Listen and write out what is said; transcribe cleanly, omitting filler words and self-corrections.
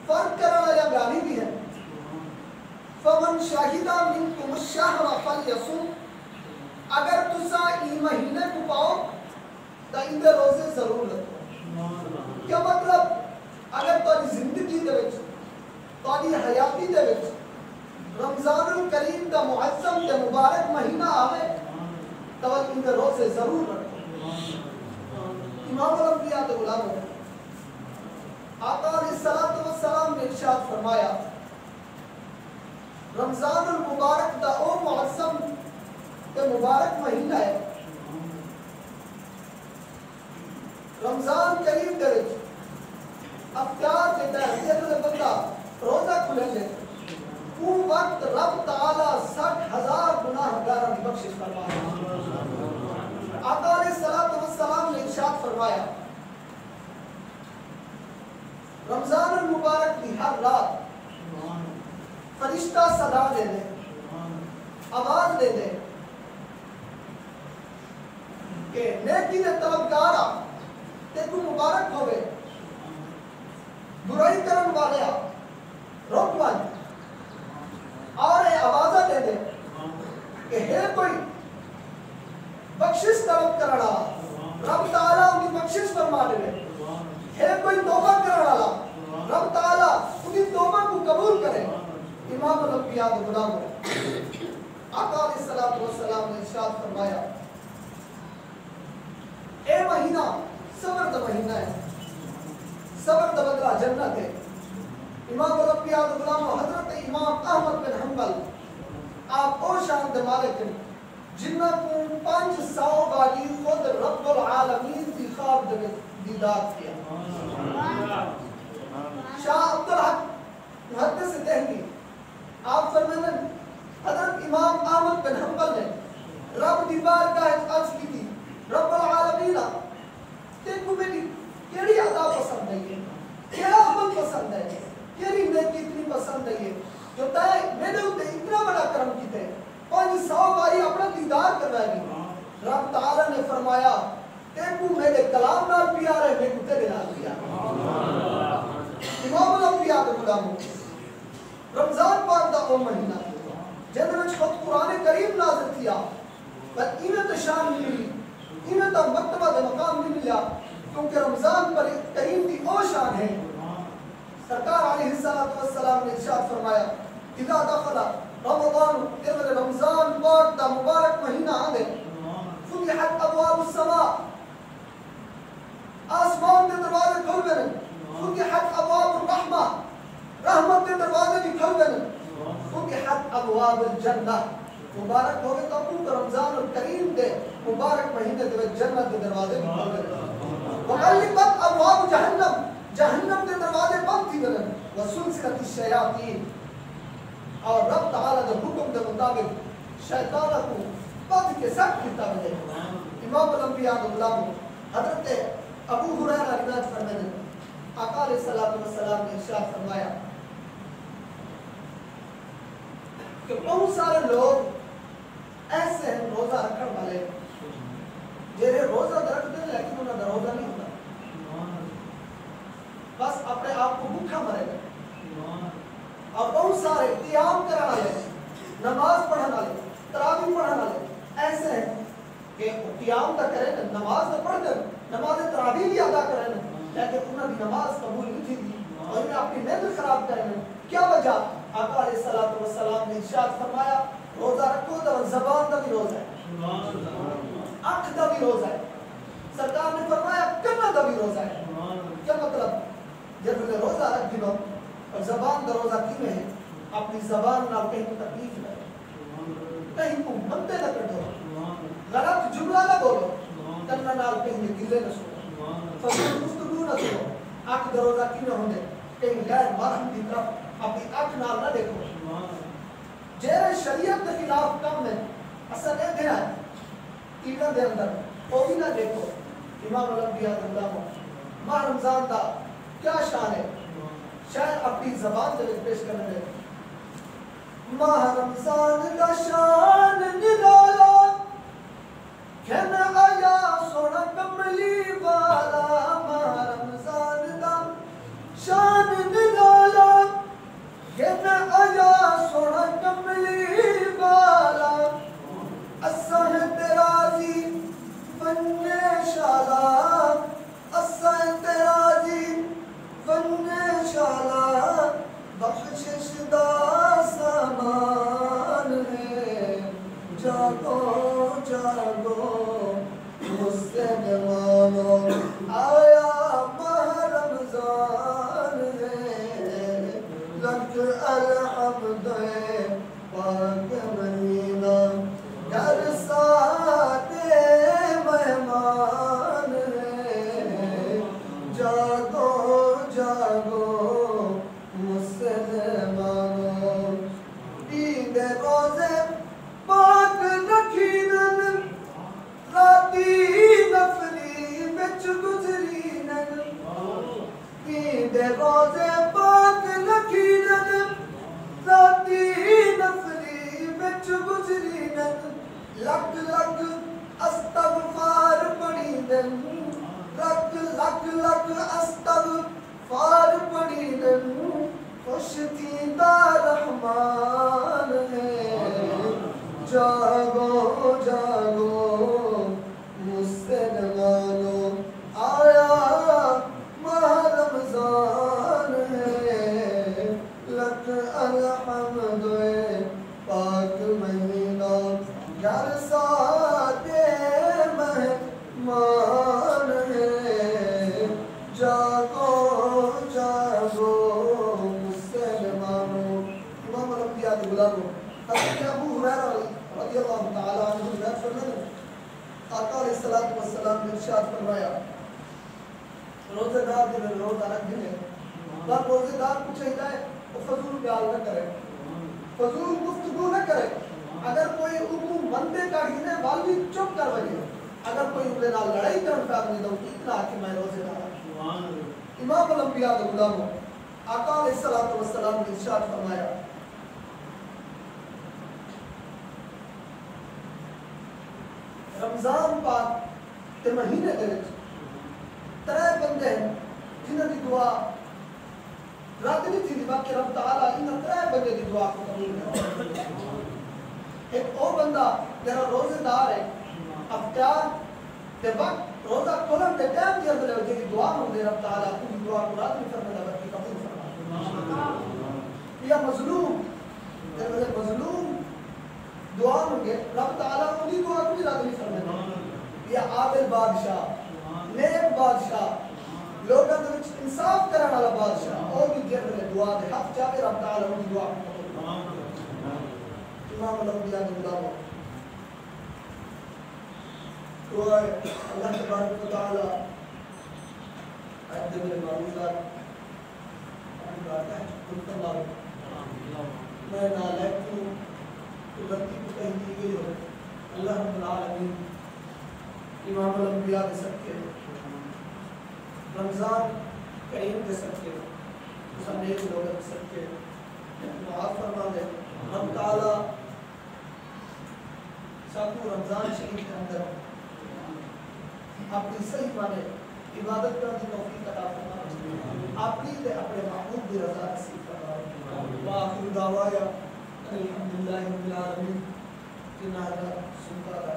فرق کرنا یا گالی بھی ہے. فمن شاہدہ منکم الشہر فلیصم، اگر تسا ای مہینے کو پاؤ تو اندے روزے ضرور رکھو. کیا مطلب؟ اگر تاری زندگی دے وچ تاری حیاتی دے وچ رمضان الکریم دا معظم تے مبارک مہینہ آوے تو اندے روزے ضرور رکھو. امام الانبیاء دے غلام ہو آقا علیہ السلام نے ارشاد فرمایا رمضان المبارک دا او معظم تے مبارک مہینہ ہے. رمضان کریم دے وچ اختیار دیتا ہے جدوں بندہ روزہ کھلے لے وہ وقت رب تعالی 60,000 گناہگاراں دی بخشش فرماتا ہے. آقا علیہ السلام نے ارشاد فرمایا رمضان المبارک کی ہر رات فرشتہ صدا دے دے، آواز دے دے کہ نیکی دے طلبگارا تے تو مبارک ہوئے، برائی کرن والے رک ون، اور اے آوازہ دے دے کہ ہے کوئی بخشش طلب کرنا رب تعالیٰ ان کی بخشش فرما دے، ہے کوئی توبہ کرنا رب تعالیٰ ان کی توبہ کو قبول کرے. امام الانبیاء دے غلام آقا علیہ السلام نے ارشاد فرمایا اے مہینہ صبر دا مہینہ ہے، صبر دا بدلہ جنت ہے. امام الانبیاء دے غلام حضرت امام احمد بن حنبل آپ او شان دے مالک ہیں جنہ کو 500 والی خود رب العالمین کی خواب دے دیدار کیا. شاہ عبدالحق محدث دہلی آپ فرمانے حضرت امام احمد بن حنبل نے رب دی بارگاہ عرض کی تھی رب العالمین دیکھو میری کیڑی ادا پسند ہے، کیڑا عمل پسند ہے، کیڑی نیکی اتنی پسند ہے جو تے میرے اوپر اتنا بڑا کرم کیتے 500 باری اپنا دیدار کروائے گی. رب تعالی نے فرمایا دیکھو میرے کلام نال پیار ہے، میں کو تیرے نال پیار ہے. امام الانبیاء دے غلام رمضان پاک دا او مہینہ جن وچ خود قرآن کریم نازل کیا پر ایویں تو شان نہیں ملی، ایویں تو مرتبہ دے مقام نہیں ملیا کیونکہ رمضان پر کریم دی او شان ہے. سرکار علیہ السلام نے ارشاد فرمایا اذا دخل رمضان جب رمضان پاک دا مبارک مہینہ آدے فتحت ابواب السماء آسمان دے دروازے کھل گئے، فتحت ابواب الرحمہ رحمت کے دروازے بھی کھل گئے، فتحت ابواب الجنہ مبارک ہوگے تو اپنے رمضان الکریم دے مبارک مہینے دے جنت کے دروازے بھی کھل گئے، وغلقت ابواب جہنم جہنم کے دروازے بند تھی گئے، وسلسلت الشیاطین اور رب تعالیٰ کے حکم کے مطابق شیطانہ کو بند کے ساتھ کیتا ملے. امام الانبیاء کے غلام حضرت ابو ہریرہ روایت فرماتے ہیں آقا علیہ السلام نے ارشاد فرمایا کہ بہت سارے لوگ ایسے ہیں روزہ رکھنے والے جنہیں روزہ رکھتے ہیں لیکن انہیں روزہ نہیں ہوتا، بس اپنے آپ کو بھوکا مرے گا. اور بہت سارے قیام کرنے والے نماز پڑھنے والے تراویح پڑھنے والے ایسے ہیں کہ قیام تو کریں نماز تو پڑھ کر نماز تراویح بھی ادا کریں لیکن انہوں نے نماز قبول نہیں تھی اور انہیں اپنی محنت خراب کریں. کیا وجہ؟ آقا علیہ السلام نے ارشاد فرمایا روزہ رکھو تو زبان کا بھی روزہ ہے، آنکھ کا بھی روزہ ہے، سرکار نے فرمایا کنا کا بھی روزہ ہے. کیا مطلب؟ جب انہیں روزہ رکھ دنو اور زبان کا روزہ کیوں ہے اپنی زبان نہ کہیں کو تکلیف نہ کہیں کو مندے نہ کٹو، غلط جملہ نہ بولو، تنہ نال کہیں گلے نہ سنو، فضل گفتگو نہ سنو، آنکھ کا روزہ کیوں نہ ہونے کہیں غیر محرم کی طرف اپنی آنکھ نال نہ دیکھو. جیرے شریعت کے خلاف کم ہے اصل ایک دن ہے تیرہ دے اندر وہ بھی نہ دیکھو. امام الانبیاء اللہ ماہ رمضان دا کیا شان ہے شاید اپنی زبان سے پیش کرنے دے. ماہ رمضان کا شان نرالا کہنا آیا سونا کملی والا، ماہ رمضان کا شان نرالا کملی بالا اسا ہے تیرازی فن شالا اسا ہے تیرازی فن شالا بخشش دا سامان ہے جاگو جاگو مسلمانوں آیا ماہ رمضان ہے لک الحمد پاک مہینہ گھر ساتے مہمان ہے جاگو جاگو مسلمانوں عید روزے پاک رکھینن راتی نفلی بچ گزرینن عید روزے پاک رکھینن راتی نفلی بچ گزرینن لک لک استغفار پڑھینن لک لک لک استغفار پڑھینن خوش تھیندا رحمان ہے جاگو جاگو مسلمانوں آیا ماہ رمضان ہے لک الحمد پاک مہینہ گھر ساتے مہمان ہے جاگو جاگو مسلمانوں امام الانبیاء کے غلاموں حضرت ابو ہریرہ رضی اللہ تعالی عنہ نے فرمایا آقا علیہ الصلوۃ والسلام نے ارشاد فرمایا روزہ دار دن روزہ رکھ دن پر روزہ دار کو چاہیے وہ فضول بیان نہ کرے فضول گفتگو نہ کرے اگر کوئی حکم بندے کا ہی نے والی چپ کر وجے اگر کوئی ان کے نال لڑائی کرن کا نہیں تو اتنا کہ میں روزہ دار امام الانبیاء کے غلاموں آقا علیہ الصلوۃ والسلام نے ارشاد فرمایا رمضان پاک کے مہینے دے وچ ترے بندے جنہاں دی دعا رد نہیں تھی باقی رب تعالیٰ انہاں ترے بندے دی دعا کو قبول کرتا ایک او بندہ جڑا روزے دار ہے افطار تے وقت روزہ کھولن دے ٹائم تے اندر جڑی دعا ہوندی رب تعالیٰ کی دعا کو رد نہیں فرماتا بلکہ قبول فرماتا یا مظلوم تے مظلوم دعا مانگے رب تعالیٰ انہی دعا کو بھی رد نہیں فرماتا یا عادل بادشاہ نیک بادشاہ لوگوں کے وچ انصاف کرنے والا بادشاہ اور بھی جڑے دعا دے حق چاہے رب تعالیٰ انہی دعا کو امام الانبیاء کے غلاموں دعا ہے اللہ تبارک و تعالیٰ عہد میرے معروضات میں نالائق ہوں غلطی کو کہیں کی گئی ہو اللہ رب العالمین امام الانبیاء کے صدقے رمضان کریم کے صدقے اس نیک لوگوں کے صدقے معاف فرما دے ہم تعالیٰ ساتھوں رمضان شریف کے اندر اپنی صحیح مانے عبادت کرنے کی توفیق عطا فرما اپنی تے اپنے محبوب کی رضا نصیب فرما وآخر دعوایا الحمدللہ رب العالمین جنہا سنتا رہا